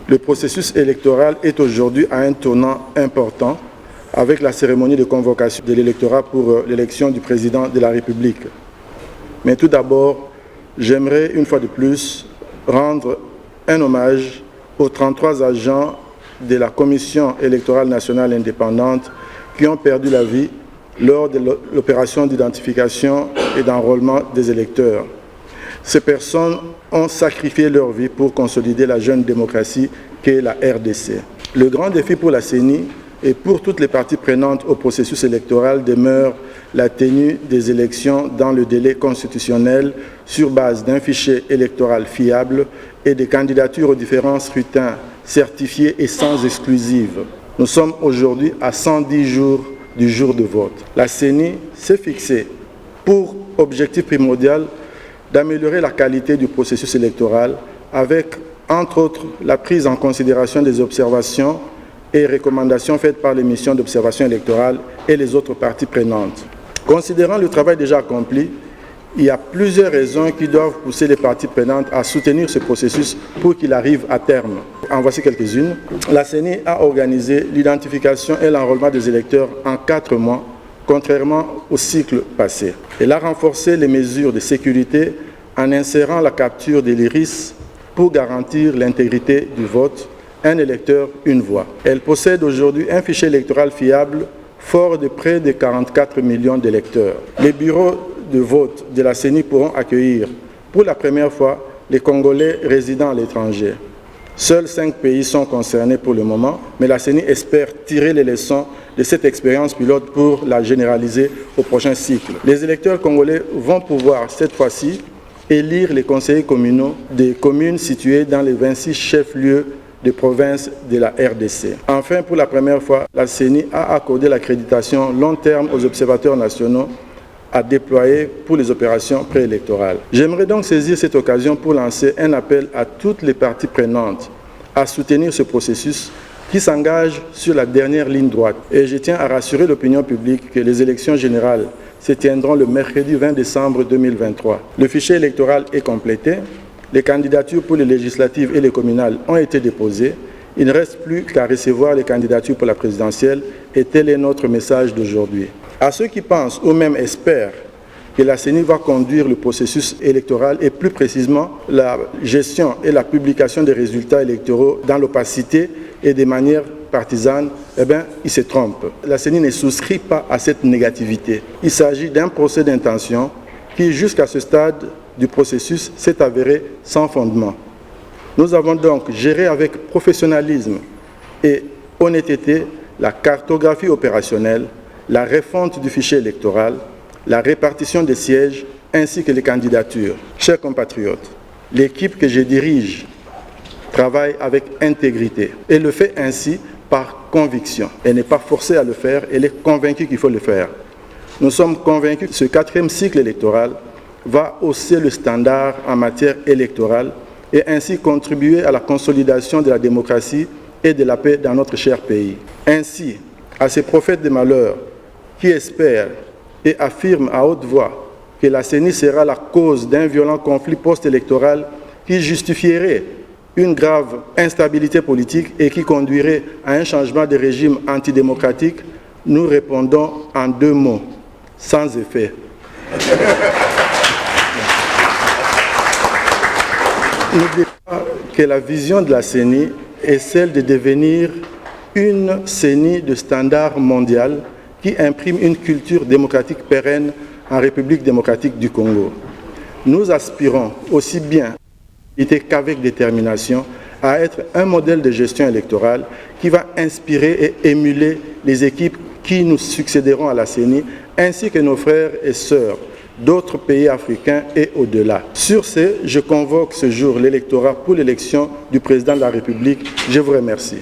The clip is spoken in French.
Le processus électoral est aujourd'hui à un tournant important avec la cérémonie de convocation de l'électorat pour l'élection du président de la République. Mais tout d'abord, j'aimerais une fois de plus rendre un hommage aux 33 agents de la Commission électorale nationale indépendante qui ont perdu la vie lors de l'opération d'identification et d'enrôlement des électeurs. Ces personnes ont sacrifié leur vie pour consolider la jeune démocratie qu'est la RDC. Le grand défi pour la CENI et pour toutes les parties prenantes au processus électoral demeure la tenue des élections dans le délai constitutionnel sur base d'un fichier électoral fiable et des candidatures aux différents scrutins certifiés et sans exclusive. Nous sommes aujourd'hui à 110 jours du jour de vote. La CENI s'est fixée pour objectif primordial d'améliorer la qualité du processus électoral avec, entre autres, la prise en considération des observations et recommandations faites par les missions d'observation électorale et les autres parties prenantes. Considérant le travail déjà accompli, il y a plusieurs raisons qui doivent pousser les parties prenantes à soutenir ce processus pour qu'il arrive à terme. En voici quelques-unes. La CENI a organisé l'identification et l'enrôlement des électeurs en 4 mois, contrairement au cycle passé. Elle a renforcé les mesures de sécurité en insérant la capture de l'iris pour garantir l'intégrité du vote. Un électeur, une voix. Elle possède aujourd'hui un fichier électoral fiable fort de près de 44 millions d'électeurs. Les bureaux de vote de la CENI pourront accueillir pour la première fois les Congolais résidant à l'étranger. Seuls 5 pays sont concernés pour le moment, mais la CENI espère tirer les leçons de cette expérience pilote pour la généraliser au prochain cycle. Les électeurs congolais vont pouvoir cette fois-ci élire les conseillers communaux des communes situées dans les 26 chefs-lieux de province de la RDC. Enfin, pour la première fois, la CENI a accordé l'accréditation long terme aux observateurs nationaux à déployer pour les opérations préélectorales. J'aimerais donc saisir cette occasion pour lancer un appel à toutes les parties prenantes à soutenir ce processus qui s'engage sur la dernière ligne droite. Et je tiens à rassurer l'opinion publique que les élections générales se tiendront le mercredi 20 décembre 2023. Le fichier électoral est complété. Les candidatures pour les législatives et les communales ont été déposées. Il ne reste plus qu'à recevoir les candidatures pour la présidentielle et tel est notre message d'aujourd'hui. À ceux qui pensent ou même espèrent que la CENI va conduire le processus électoral et plus précisément la gestion et la publication des résultats électoraux dans l'opacité et de manière partisane, ils se trompent. La CENI ne souscrit pas à cette négativité. Il s'agit d'un procès d'intention qui, jusqu'à ce stade du processus, s'est avéré sans fondement. Nous avons donc géré avec professionnalisme et honnêteté la cartographie opérationnelle, la refonte du fichier électoral, la répartition des sièges ainsi que les candidatures. Chers compatriotes, l'équipe que je dirige travaille avec intégrité et le fait ainsi par conviction. Elle n'est pas forcée à le faire, elle est convaincue qu'il faut le faire. Nous sommes convaincus que ce 4e cycle électoral va hausser le standard en matière électorale et ainsi contribuer à la consolidation de la démocratie et de la paix dans notre cher pays. Ainsi, à ces prophètes de malheur qui espèrent et affirment à haute voix que la CENI sera la cause d'un violent conflit post-électoral qui justifierait une grave instabilité politique et qui conduirait à un changement de régime antidémocratique, nous répondons en 2 mots, sans effet. N'oubliez pas que la vision de la CENI est celle de devenir une CENI de standard mondial qui imprime une culture démocratique pérenne en République démocratique du Congo. Nous aspirons aussi bien qu'avec détermination à être un modèle de gestion électorale qui va inspirer et émuler les équipes qui nous succéderont à la CENI, ainsi que nos frères et sœurs d'autres pays africains et au-delà. Sur ce, je convoque ce jour l'électorat pour l'élection du président de la République. Je vous remercie.